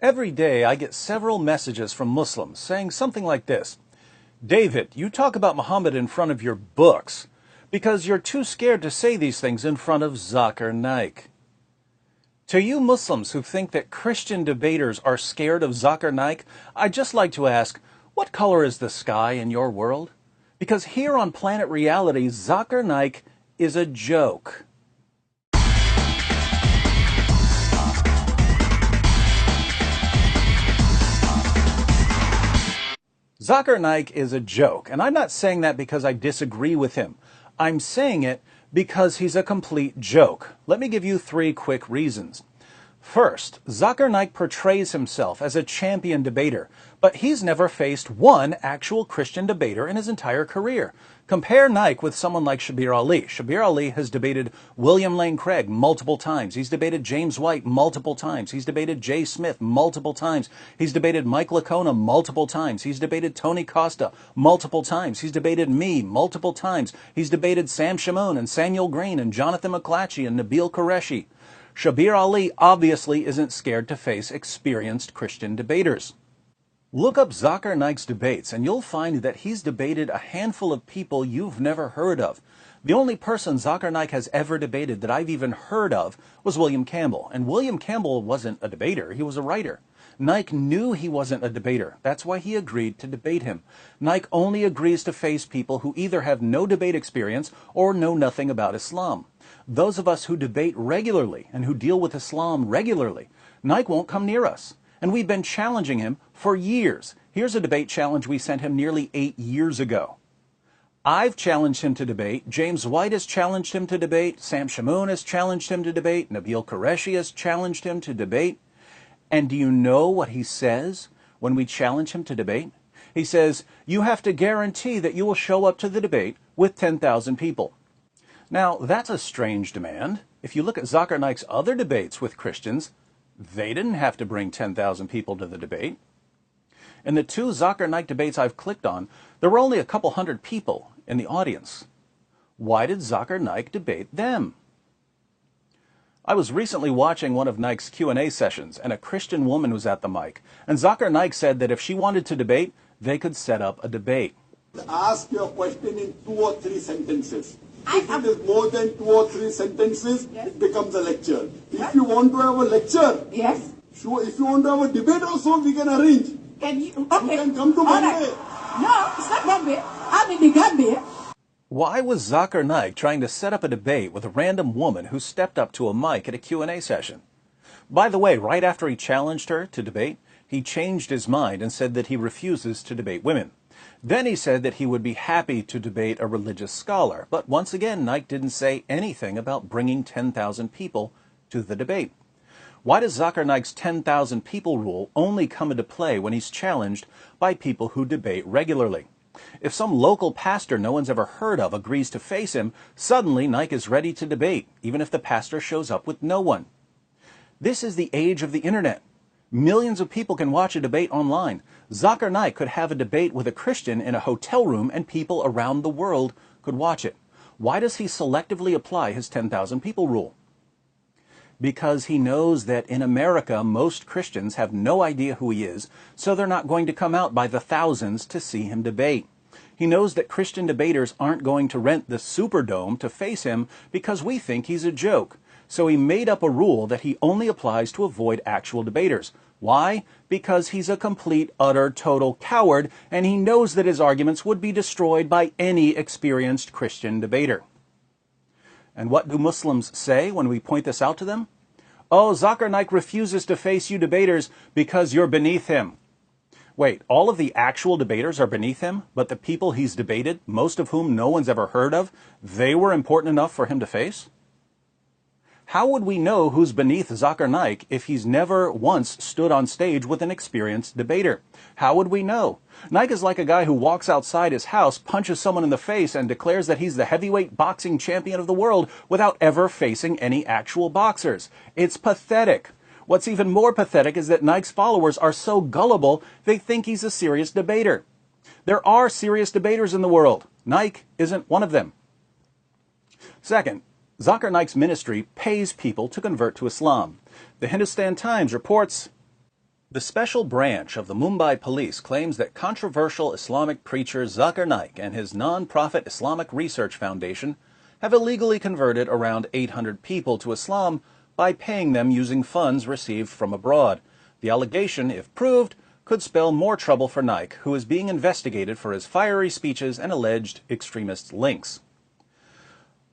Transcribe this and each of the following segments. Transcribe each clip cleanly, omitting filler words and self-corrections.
Every day I get several messages from Muslims saying something like this: David, you talk about Muhammad in front of your books because you're too scared to say these things in front of Zakir Naik. To you Muslims who think that Christian debaters are scared of Zakir Naik, I'd just like to ask, what color is the sky in your world? Because here on Planet Reality, Zakir Naik is a joke. Zakir Naik is a joke, and I'm not saying that because I disagree with him. I'm saying it because he's a complete joke. Let me give you 3 quick reasons. First, Zakir Naik portrays himself as a champion debater, but he's never faced one actual Christian debater in his entire career. Compare Naik with someone like Shabir Ali. Shabir Ali has debated William Lane Craig multiple times. He's debated James White multiple times. He's debated Jay Smith multiple times. He's debated Mike Licona multiple times. He's debated Tony Costa multiple times. He's debated me multiple times. He's debated Sam Shamoun and Samuel Green and Jonathan McClatchy and Nabil Qureshi. Shabir Ali obviously isn't scared to face experienced Christian debaters. Look up Zakir Naik's debates and you'll find that he's debated a handful of people you've never heard of. The only person Zakir Naik has ever debated that I've even heard of was William Campbell. And William Campbell wasn't a debater, he was a writer. Naik knew he wasn't a debater. That's why he agreed to debate him. Naik only agrees to face people who either have no debate experience or know nothing about Islam. Those of us who debate regularly and who deal with Islam regularly, Naik won't come near us. And we've been challenging him for years. Here's a debate challenge we sent him nearly 8 years ago. I've challenged him to debate. James White has challenged him to debate. Sam Shamoun has challenged him to debate. Nabil Qureshi has challenged him to debate. And do you know what he says when we challenge him to debate? He says, you have to guarantee that you will show up to the debate with 10,000 people. Now, that's a strange demand. If you look at Zakir Naik's other debates with Christians, they didn't have to bring 10,000 people to the debate. In the 2 Zakir Naik debates I've clicked on, there were only a couple hundred people in the audience. Why did Zakir Naik debate them? I was recently watching one of Naik's Q&A sessions, and a Christian woman was at the mic. And Zakir Naik said that if she wanted to debate, they could set up a debate. Ask your question in 2 or 3 sentences. If it is more than 2 or 3 sentences, yes, it becomes a lecture. If you want to have a lecture, yes, sure. If you want to have a debate also, we can arrange. Can you? Okay. You can come to Bombay. Right. No, it's not Bombay. I'm in the Gambia. Why was Zakir Naik trying to set up a debate with a random woman who stepped up to a mic at a Q&A session? By the way, right after he challenged her to debate, he changed his mind and said that he refuses to debate women. Then he said that he would be happy to debate a religious scholar. But once again, Naik didn't say anything about bringing 10,000 people to the debate. Why does Zakir Naik's 10,000 people rule only come into play when he's challenged by people who debate regularly? If some local pastor no one's ever heard of agrees to face him, suddenly Naik is ready to debate, even if the pastor shows up with no one. This is the age of the internet. Millions of people can watch a debate online. Zakir Naik could have a debate with a Christian in a hotel room and people around the world could watch it. Why does he selectively apply his 10,000 people rule? Because he knows that in America, most Christians have no idea who he is, so they're not going to come out by the thousands to see him debate. He knows that Christian debaters aren't going to rent the Superdome to face him because we think he's a joke. So he made up a rule that he only applies to avoid actual debaters. Why? Because he's a complete, utter, total coward, and he knows that his arguments would be destroyed by any experienced Christian debater. And what do Muslims say when we point this out to them? Oh, Zakir Naik refuses to face you debaters because you're beneath him. Wait, all of the actual debaters are beneath him, but the people he's debated, most of whom no one's ever heard of, they were important enough for him to face? How would we know who's beneath Zakir Naik if he's never once stood on stage with an experienced debater? How would we know? Naik is like a guy who walks outside his house, punches someone in the face, and declares that he's the heavyweight boxing champion of the world without ever facing any actual boxers. It's pathetic. What's even more pathetic is that Naik's followers are so gullible they think he's a serious debater. There are serious debaters in the world. Naik isn't one of them. Second, Zakir Naik's ministry pays people to convert to Islam. The Hindustan Times reports The special branch of the Mumbai police claims that controversial Islamic preacher Zakir Naik and his non-profit Islamic Research Foundation have illegally converted around 800 people to Islam by paying them using funds received from abroad. The allegation, if proved, could spell more trouble for Naik, who is being investigated for his fiery speeches and alleged extremist links.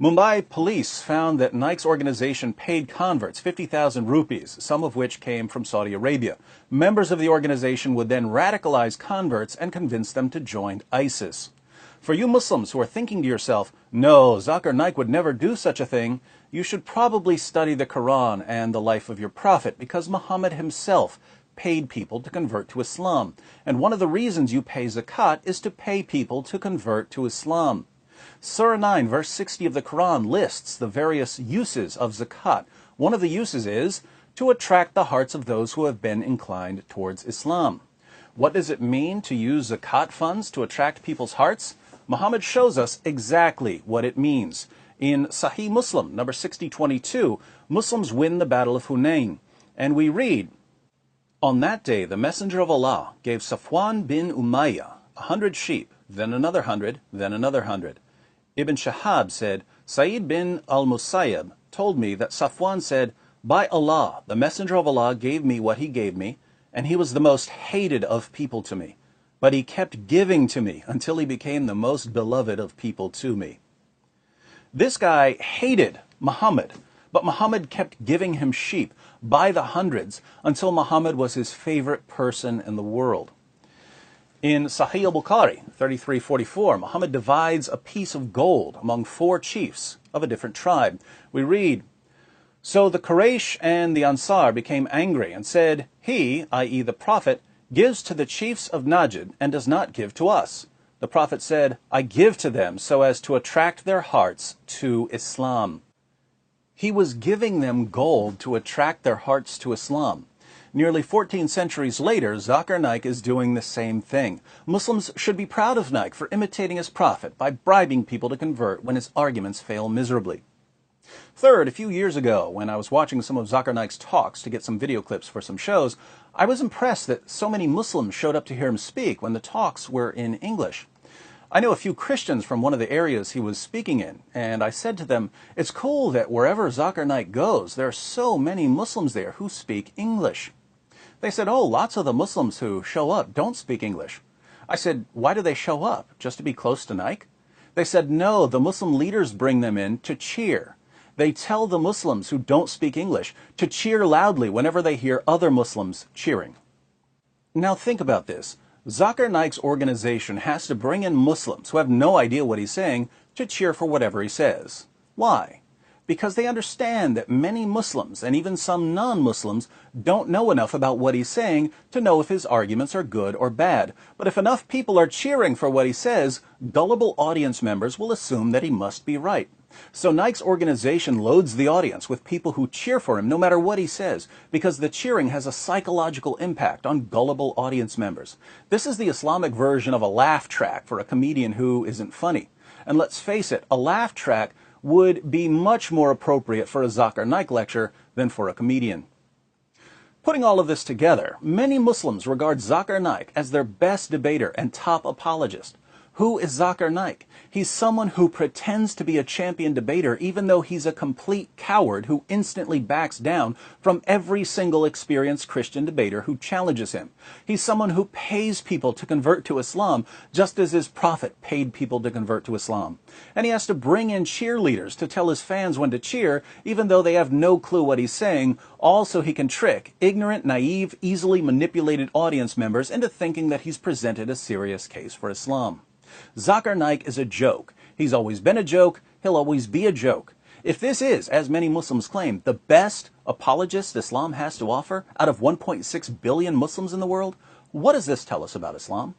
Mumbai police found that Naik's organization paid converts 50,000 rupees, some of which came from Saudi Arabia. Members of the organization would then radicalize converts and convince them to join ISIS. For you Muslims who are thinking to yourself, no, Zakir Naik would never do such a thing, you should probably study the Quran and the life of your prophet, because Muhammad himself paid people to convert to Islam. And one of the reasons you pay zakat is to pay people to convert to Islam. Surah 9, verse 60 of the Quran lists the various uses of zakat. One of the uses is to attract the hearts of those who have been inclined towards Islam. What does it mean to use zakat funds to attract people's hearts? Muhammad shows us exactly what it means. In Sahih Muslim, number 6022, Muslims win the Battle of Hunain. And we read, "On that day, the Messenger of Allah gave Safwan bin Umayyah 100 sheep, then another 100, then another 100. Ibn Shahab said, Sa'id bin al-Musayyab told me that Safwan said, by Allah, the Messenger of Allah gave me what he gave me, and he was the most hated of people to me. But he kept giving to me until he became the most beloved of people to me." This guy hated Muhammad, but Muhammad kept giving him sheep by the hundreds until Muhammad was his favorite person in the world. In Sahih al-Bukhari 3344, Muhammad divides a piece of gold among 4 chiefs of a different tribe. We read, "So the Quraysh and the Ansar became angry and said, he, i.e. the Prophet, gives to the chiefs of Najd and does not give to us. The Prophet said, I give to them so as to attract their hearts to Islam." He was giving them gold to attract their hearts to Islam. Nearly 14 centuries later, Zakir Naik is doing the same thing. Muslims should be proud of Naik for imitating his prophet by bribing people to convert when his arguments fail miserably. Third, a few years ago, when I was watching some of Zakir Naik's talks to get some video clips for some shows, I was impressed that so many Muslims showed up to hear him speak when the talks were in English. I know a few Christians from one of the areas he was speaking in, and I said to them, it's cool that wherever Zakir Naik goes, there are so many Muslims there who speak English. They said, oh, lots of the Muslims who show up don't speak English. I said, why do they show up? Just to be close to Naik? They said, no, the Muslim leaders bring them in to cheer. They tell the Muslims who don't speak English to cheer loudly whenever they hear other Muslims cheering. Now think about this. Zakir Naik's organization has to bring in Muslims who have no idea what he's saying to cheer for whatever he says. Why? Because they understand that many Muslims, and even some non-Muslims, don't know enough about what he's saying to know if his arguments are good or bad. But if enough people are cheering for what he says, gullible audience members will assume that he must be right. So Naik's organization loads the audience with people who cheer for him no matter what he says, because the cheering has a psychological impact on gullible audience members. This is the Islamic version of a laugh track for a comedian who isn't funny. And let's face it, a laugh track would be much more appropriate for a Zakir Naik lecture than for a comedian. Putting all of this together, many Muslims regard Zakir Naik as their best debater and top apologist. Who is Zakir Naik? He's someone who pretends to be a champion debater even though he's a complete coward who instantly backs down from every single experienced Christian debater who challenges him. He's someone who pays people to convert to Islam just as his prophet paid people to convert to Islam. And he has to bring in cheerleaders to tell his fans when to cheer even though they have no clue what he's saying, all so he can trick ignorant, naive, easily manipulated audience members into thinking that he's presented a serious case for Islam. Zakir Naik is a joke. He's always been a joke. He'll always be a joke. If this is, as many Muslims claim, the best apologist Islam has to offer out of 1.6 billion Muslims in the world, what does this tell us about Islam?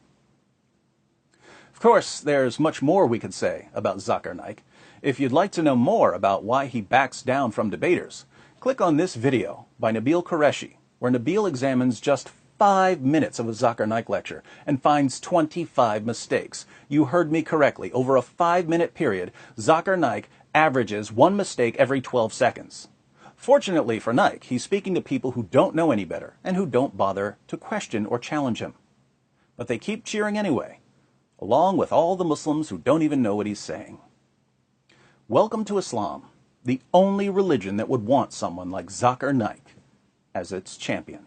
Of course, there's much more we could say about Zakir Naik. If you'd like to know more about why he backs down from debaters, click on this video by Nabil Qureshi, where Nabil examines just 5 minutes of a Zakir Naik lecture and finds 25 mistakes. You heard me correctly. Over a 5-minute period, Zakir Naik averages 1 mistake every 12 seconds. Fortunately for Naik, he's speaking to people who don't know any better and who don't bother to question or challenge him. But they keep cheering anyway, along with all the Muslims who don't even know what he's saying. Welcome to Islam, the only religion that would want someone like Zakir Naik as its champion.